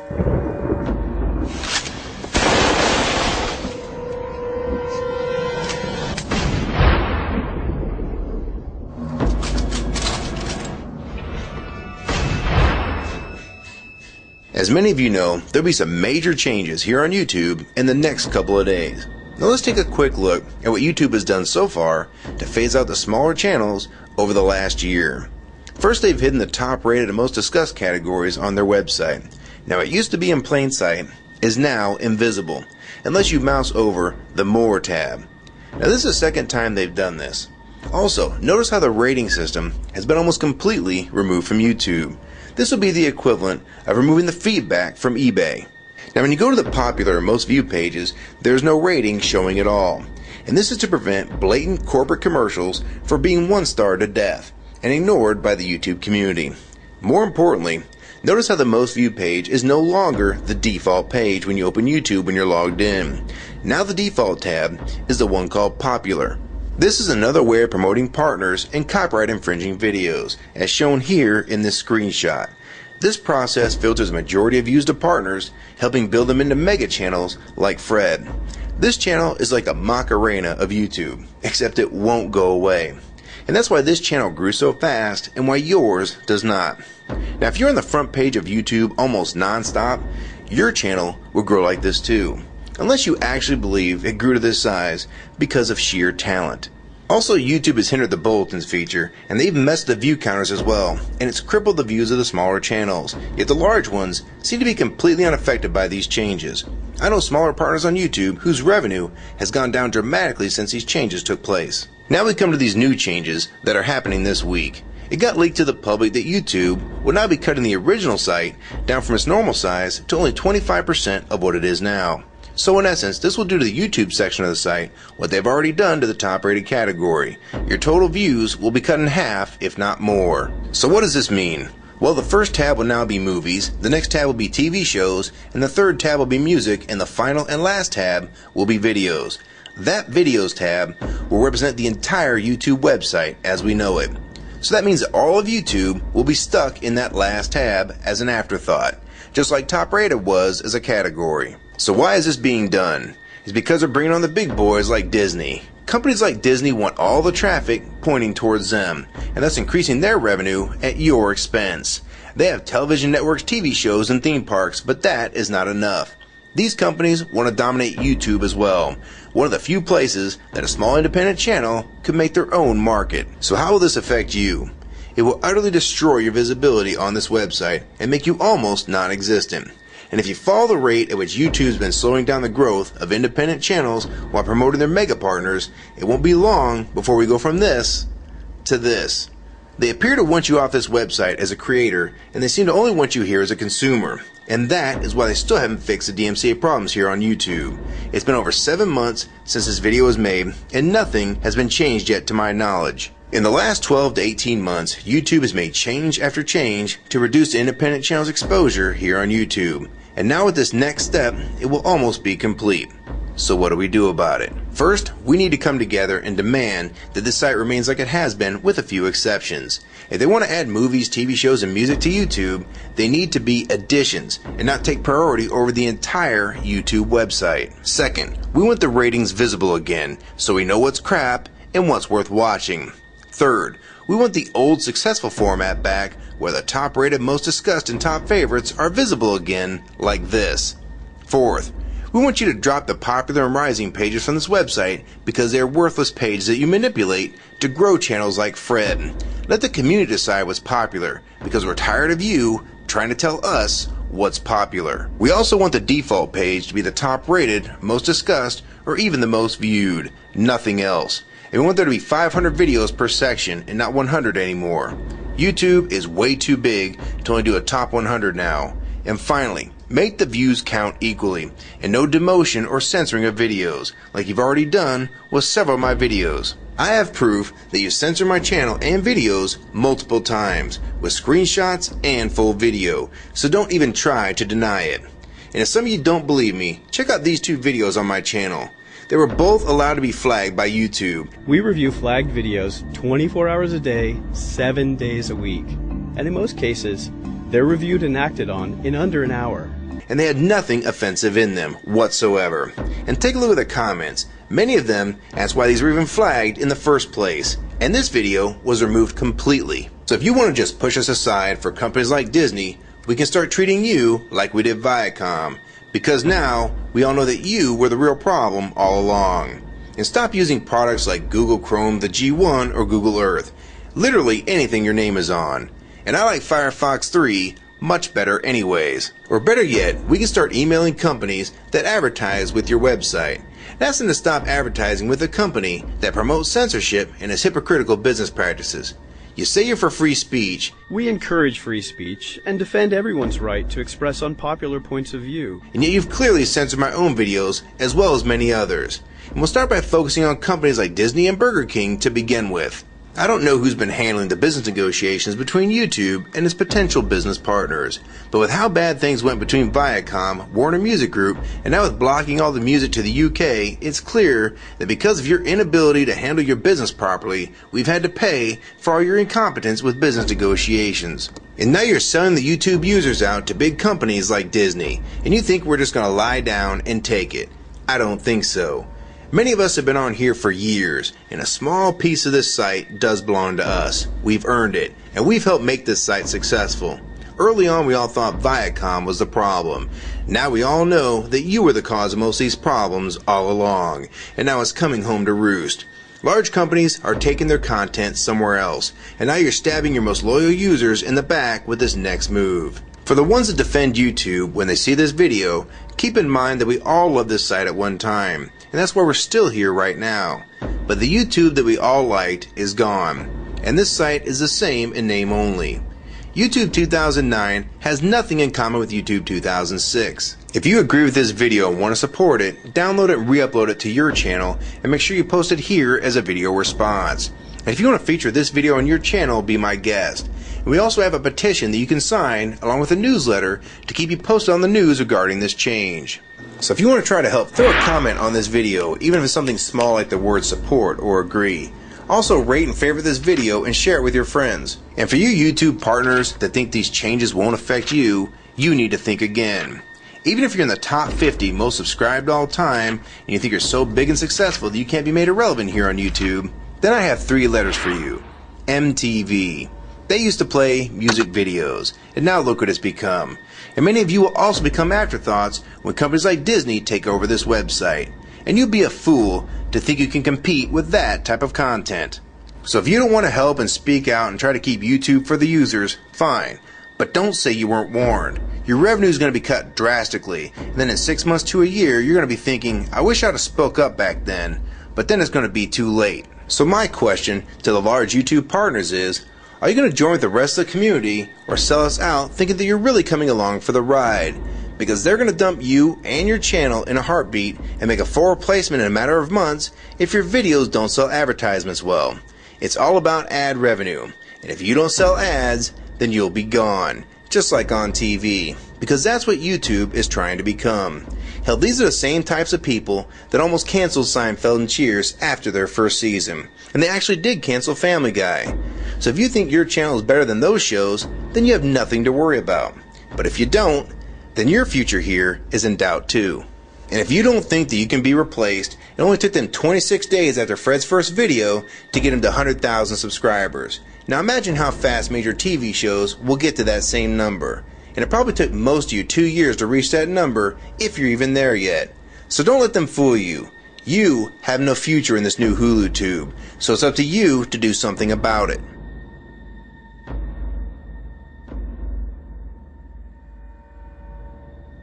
As many of you know, there'll be some major changes here on YouTube in the next couple of days. Now let's take a quick look at what YouTube has done so far to phase out the smaller channels over the last year. First, they've hidden the top rated and most discussed categories on their website. Now it used to be in plain sight, is now invisible, unless you mouse over the More tab. Now this is the second time they've done this. Also, notice how the rating system has been almost completely removed from YouTube. This will be the equivalent of removing the feedback from eBay. Now when you go to the popular and most viewed pages, there's no rating showing at all. And this is to prevent blatant corporate commercials from being one-starred to death and ignored by the YouTube community. More importantly, notice how the most viewed page is no longer the default page when you open YouTube when you're logged in. Now the default tab is the one called Popular. This is another way of promoting partners and copyright infringing videos, as shown here in this screenshot. This process filters a majority of views to partners, helping build them into mega channels like Fred. This channel is like a Macarena of YouTube, except it won't go away. And that's why this channel grew so fast and why yours does not. Now if you're on the front page of YouTube almost non-stop, your channel will grow like this too. Unless you actually believe it grew to this size because of sheer talent. Also, YouTube has hindered the bulletins feature, and they've messed the view counters as well, and it's crippled the views of the smaller channels, yet the large ones seem to be completely unaffected by these changes. I know smaller partners on YouTube whose revenue has gone down dramatically since these changes took place. Now we come to these new changes that are happening this week. It got leaked to the public that YouTube will now be cutting the original site down from its normal size to only 25% of what it is now. So in essence, this will do to the YouTube section of the site what they've already done to the top rated category. Your total views will be cut in half, if not more. So what does this mean? Well, the first tab will now be movies, the next tab will be TV shows, and the third tab will be music, and the final and last tab will be videos. That videos tab will represent the entire YouTube website as we know it. So that means that all of YouTube will be stuck in that last tab as an afterthought, just like top rated was as a category. So why is this being done? It's because they're bringing on the big boys like Disney. Companies like Disney want all the traffic pointing towards them, and thus increasing their revenue at your expense. They have television networks, TV shows, and theme parks, but that is not enough. These companies want to dominate YouTube as well, one of the few places that a small independent channel could make their own market. So how will this affect you? It will utterly destroy your visibility on this website and make you almost non-existent. And if you follow the rate at which YouTube's been slowing down the growth of independent channels while promoting their mega partners, it won't be long before we go from this to this. They appear to want you off this website as a creator, and they seem to only want you here as a consumer. And that is why they still haven't fixed the DMCA problems here on YouTube. It's been over 7 months since this video was made, and nothing has been changed yet to my knowledge. In the last 12 to 18 months, YouTube has made change after change to reduce the independent channel's exposure here on YouTube. And now with this next step, it will almost be complete. So what do we do about it? First, we need to come together and demand that this site remains like it has been with a few exceptions. If they want to add movies, TV shows, and music to YouTube, they need to be additions and not take priority over the entire YouTube website. Second, we want the ratings visible again so we know what's crap and what's worth watching. Third, we want the old successful format back where the top rated, most discussed, and top favorites are visible again like this. Fourth, we want you to drop the popular and rising pages from this website because they are worthless pages that you manipulate to grow channels like Fred. Let the community decide what's popular because we're tired of you trying to tell us what's popular. We also want the default page to be the top rated, most discussed, or even the most viewed. Nothing else. And we want there to be 500 videos per section and not 100 anymore. YouTube is way too big to only do a top 100 now. And finally, make the views count equally, and no demotion or censoring of videos, like you've already done with several of my videos. I have proof that you censor my channel and videos multiple times, with screenshots and full video, so don't even try to deny it. And if some of you don't believe me, check out these two videos on my channel. They were both allowed to be flagged by YouTube. We review flagged videos 24 hours a day, 7 days a week. And in most cases, they're reviewed and acted on in under an hour. and they had nothing offensive in them whatsoever. And take a look at the comments. Many of them asked why these were even flagged in the first place, and this video was removed completely. So if you want to just push us aside for companies like Disney, we can start treating you like we did Viacom, because now we all know that you were the real problem all along. And stop using products like Google Chrome, the G1, or Google Earth. Literally anything your name is on. And I like Firefox 3 much better anyways. Or better yet, we can start emailing companies that advertise with your website. Ask them to stop advertising with a company that promotes censorship and has hypocritical business practices. You say you're for free speech. We encourage free speech and defend everyone's right to express unpopular points of view. And yet you've clearly censored my own videos as well as many others. And we'll start by focusing on companies like Disney and Burger King to begin with. I don't know who's been handling the business negotiations between YouTube and its potential business partners, but with how bad things went between Viacom, Warner Music Group, and now with blocking all the music to the UK, it's clear that because of your inability to handle your business properly, we've had to pay for all your incompetence with business negotiations. And now you're selling the YouTube users out to big companies like Disney, and you think we're just going to lie down and take it. I don't think so. Many of us have been on here for years, and a small piece of this site does belong to us. We've earned it, and we've helped make this site successful. Early on, we all thought Viacom was the problem. Now we all know that you were the cause of most of these problems all along, and now it's coming home to roost. Large companies are taking their content somewhere else, and now you're stabbing your most loyal users in the back with this next move. For the ones that defend YouTube when they see this video, keep in mind that we all loved this site at one time, and that's why we're still here right now. But the YouTube that we all liked is gone, and this site is the same in name only. YouTube 2009 has nothing in common with YouTube 2006. If you agree with this video and want to support it, download it and re-upload it to your channel, and make sure you post it here as a video response. And if you want to feature this video on your channel, be my guest. And we also have a petition that you can sign along with a newsletter to keep you posted on the news regarding this change. So if you want to try to help, throw a comment on this video, even if it's something small like the word support or agree. Also rate and favorite this video and share it with your friends. And for you YouTube partners that think these changes won't affect you, you need to think again. Even if you're in the top 50 most subscribed all time and you think you're so big and successful that you can't be made irrelevant here on YouTube, then I have 3 letters for you. MTV. They used to play music videos, and now look what it's become. And many of you will also become afterthoughts when companies like Disney take over this website. And you'd be a fool to think you can compete with that type of content. So if you don't want to help and speak out and try to keep YouTube for the users, fine. But don't say you weren't warned. Your revenue is going to be cut drastically, and then in 6 months to a year, you're going to be thinking, I wish I'd have spoke up back then. But then it's going to be too late. So my question to the large YouTube partners is, are you going to join with the rest of the community or sell us out thinking that you're really coming along for the ride? Because they're going to dump you and your channel in a heartbeat and make a full replacement in a matter of months if your videos don't sell advertisements well. It's all about ad revenue, and if you don't sell ads, then you'll be gone, just like on TV, because that's what YouTube is trying to become. Hell, these are the same types of people that almost canceled Seinfeld and Cheers after their first season, and they actually did cancel Family Guy. So if you think your channel is better than those shows, then you have nothing to worry about. But if you don't, then your future here is in doubt too. And if you don't think that you can be replaced, it only took them 26 days after Fred's first video to get him to 100,000 subscribers. Now imagine how fast major TV shows will get to that same number. And it probably took most of you 2 years to reach that number, if you're even there yet. So don't let them fool you. You have no future in this new HULUTube, so it's up to you to do something about it.